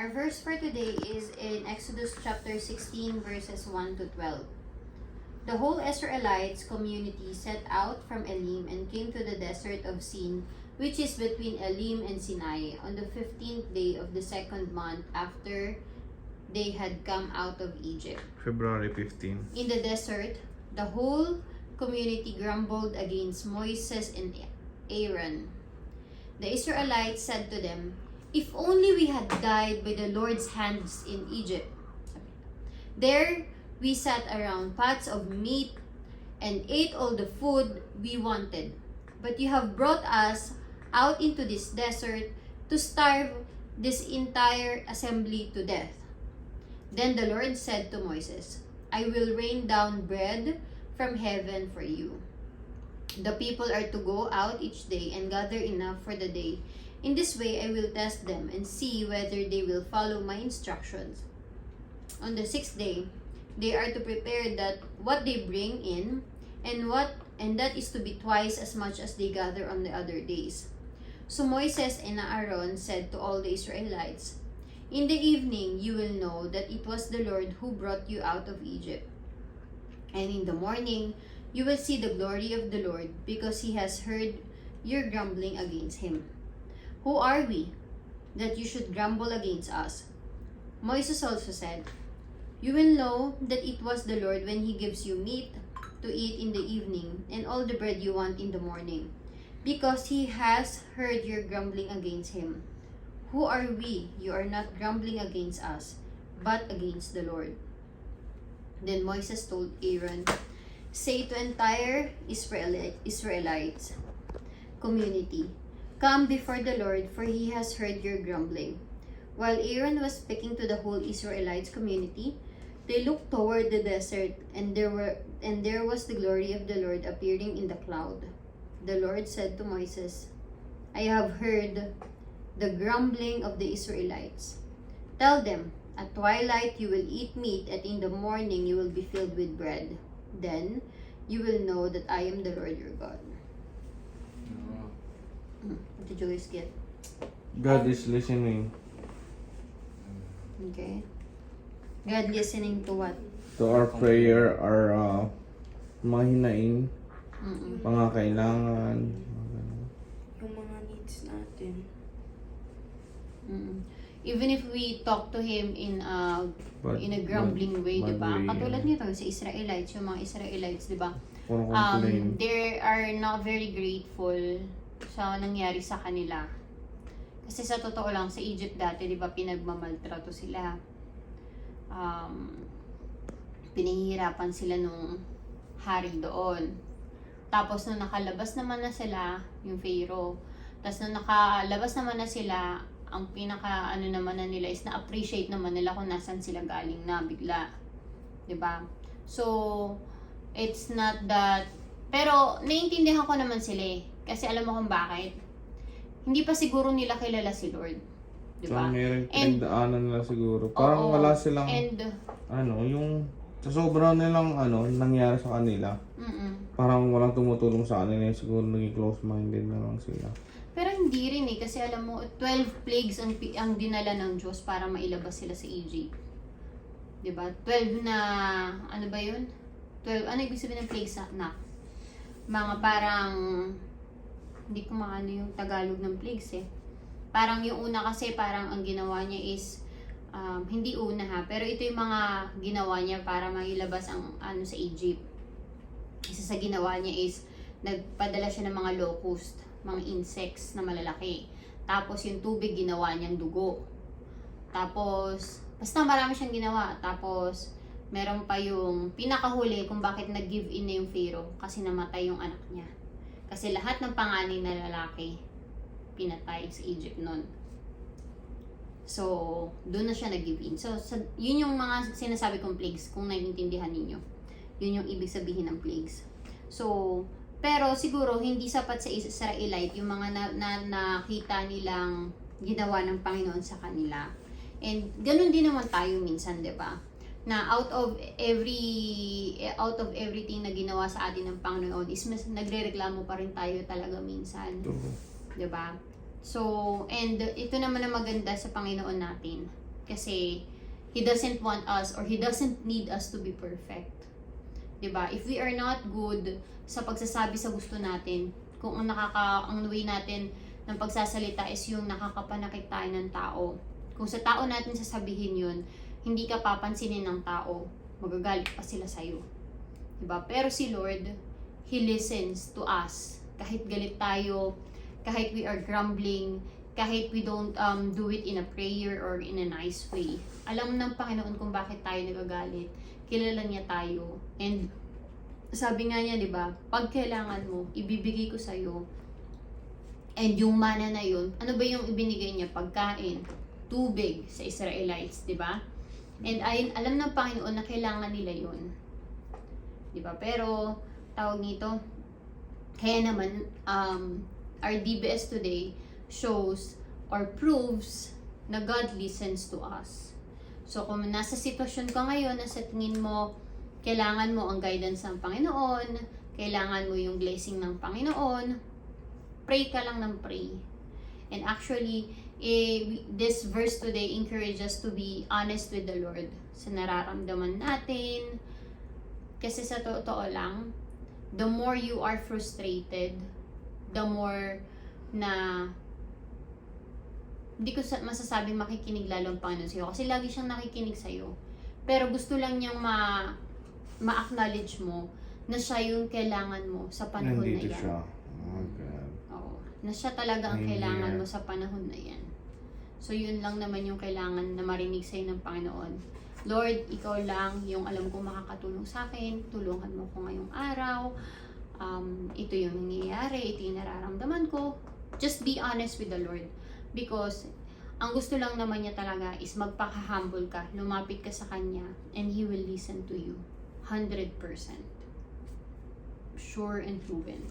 Our verse for today is in Exodus chapter 16 verses 1 to 12. The whole Israelites community set out from Elim and came to the desert of Sin, which is between Elim and Sinai, on the 15th day of the second month after they had come out of Egypt. February 15. In the desert, the whole community grumbled against Moses and Aaron. The Israelites said to them, "If only we had died by the Lord's hands in Egypt. There we sat around pots of meat and ate all the food we wanted. But you have brought us out into this desert to starve this entire assembly to death." Then the Lord said to Moses, "I will rain down bread from heaven for you. The people are to go out each day and gather enough for the day. In this way I will test them and see whether they will follow my instructions. On the 6th day, they are to prepare what they bring in, and that is to be twice as much as they gather on the other days." So Moses and Aaron said to all the Israelites, "In the evening you will know that it was the Lord who brought you out of Egypt. And in the morning you will see the glory of the Lord, because he has heard your grumbling against him. Who are we that you should grumble against us?" Moses also said, "You will know that it was the Lord when he gives you meat to eat in the evening and all the bread you want in the morning, because he has heard your grumbling against him. Who are we? You are not grumbling against us, but against the Lord." Then Moses told Aaron, "Say to entire Israelites community, 'Come before the Lord, for he has heard your grumbling.'" While Aaron was speaking to the whole Israelites community, they looked toward the desert, and there was the glory of the Lord appearing in the cloud. The Lord said to Moses, "I have heard the grumbling of the Israelites. Tell them, at twilight you will eat meat, and in the morning you will be filled with bread. Then you will know that I am the Lord your God." What did you guys get? God is listening Okay. God listening to what? to our prayer, our mga hinaing, Mm-mm. mga kailangan. Yung mga needs natin. Mm-mm. Even if we talk to Him in a grumbling way, di ba? way, Katulad nito sa Israelites, yung mga Israelites, di ba? Puro complain. They are not very grateful sa nangyari sa kanila. Kasi sa totoo lang, sa Egypt dati, di ba, pinagmamaltrato sila. Pinahihirapan sila nung hari doon. Tapos nung nakalabas naman na sila, yung Pharaoh, tapos nung nakalabas naman na sila, ang pinaka naman na nila is na-appreciate naman nila kung nasan sila galing na bigla. 'Di ba? So, it's not that, pero naiintindihan ko naman sila eh. Kasi alam mo kung bakit? Hindi pa siguro nila kilala si Lord. 'Di ba? So, may pinagdaanan nila siguro. Parang wala silang, yung sa sobrang nilang nangyari sa kanila. Parang walang tumutulong sa kanila. Siguro naging close-minded na lang sila. Pero hindi rin eh, kasi alam mo, 12 plagues ang dinala ng Diyos para mailabas sila sa Egypt. 'Di ba? 12 na, ano ba yun? 12, ano ibig sabihin ng plagues na? Mga parang, hindi ko maano yung Tagalog ng plagues eh. Parang yung una kasi, parang ang ginawa niya is, hindi una ha, pero ito yung mga ginawa niya para mailabas ang sa Egypt. Isa sa ginawa niya is, nagpadala siya ng mga locust, mga insects na malalaki. Tapos yung tubig ginawa niyang dugo. Tapos basta marami siyang ginawa. Tapos meron pa yung pinakahuli kung bakit nag-give in na yung Pharaoh, kasi namatay yung anak niya. Kasi lahat ng panganay na lalaki pinatay sa Egypt noon. So doon na siya nag-give in. So yun yung mga sinasabi kong plagues, kung naiintindihan ninyo. Yun yung ibig sabihin ng plagues. So pero siguro hindi sapat sa Israelite yung mga nakita nilang ginawa ng Panginoon sa kanila. And ganun din naman tayo minsan, 'di ba? Na out of everything na ginawa sa atin ng Panginoon is nagrereklamo pa rin tayo talaga minsan. 'Di ba? So, and ito naman ang maganda sa Panginoon natin. Kasi, He doesn't want us or He doesn't need us to be perfect. Diba? If we are not good sa pagsasabi sa gusto natin, kung ang way natin ng pagsasalita is yung nakakapanakit tayo ng tao. Kung sa tao natin sasabihin yun, hindi ka papansinin ng tao, magagalit pa sila sa'yo. Diba? Pero si Lord, He listens to us. Kahit galit tayo, kahit we are grumbling, kahit we don't do it in a prayer or in a nice way. Alam ng Panginoon kung bakit tayo nagagalit. Kilala niya tayo. And sabi nga niya, di ba, pag kailangan mo, ibibigay ko sa'yo. And yung mana na yun, ano ba yung ibinigay niya? Pagkain, tubig sa Israelites, di ba? And ayun, alam ng Panginoon na kailangan nila yun. Di ba? Pero, tawag nito, kaya naman, our DBS today shows or proves na God listens to us. So, kung nasa sitwasyon ka ngayon na sa tingin mo, kailangan mo ang guidance ng Panginoon, kailangan mo yung blessing ng Panginoon, pray ka lang ng pray. And actually, this verse today encourages us to be honest with the Lord sa nararamdaman natin. Kasi sa totoo lang, the more you are frustrated, the more na hindi ko masasabing makikinig lalo ang Panginoon sa'yo kasi lagi siyang nakikinig sa'yo. Pero gusto lang niyang ma-acknowledge mo na siya yung kailangan mo sa panahon Nandito na yan. siya. Oh God. Oo. Na siya talaga ang kailangan mo sa panahon na yan. So yun lang naman yung kailangan na marinig sa'yo ng Panginoon. Lord, ikaw lang yung alam kong makakatulong sa akin. Tulungan mo ko ngayong araw. Ito yung nangyayari. Ito yung nararamdaman ko. Just be honest with the Lord. Because ang gusto lang naman niya talaga is magpaka-humble ka, lumapit ka sa Kanya, and He will listen to you. 100%. Sure and proven.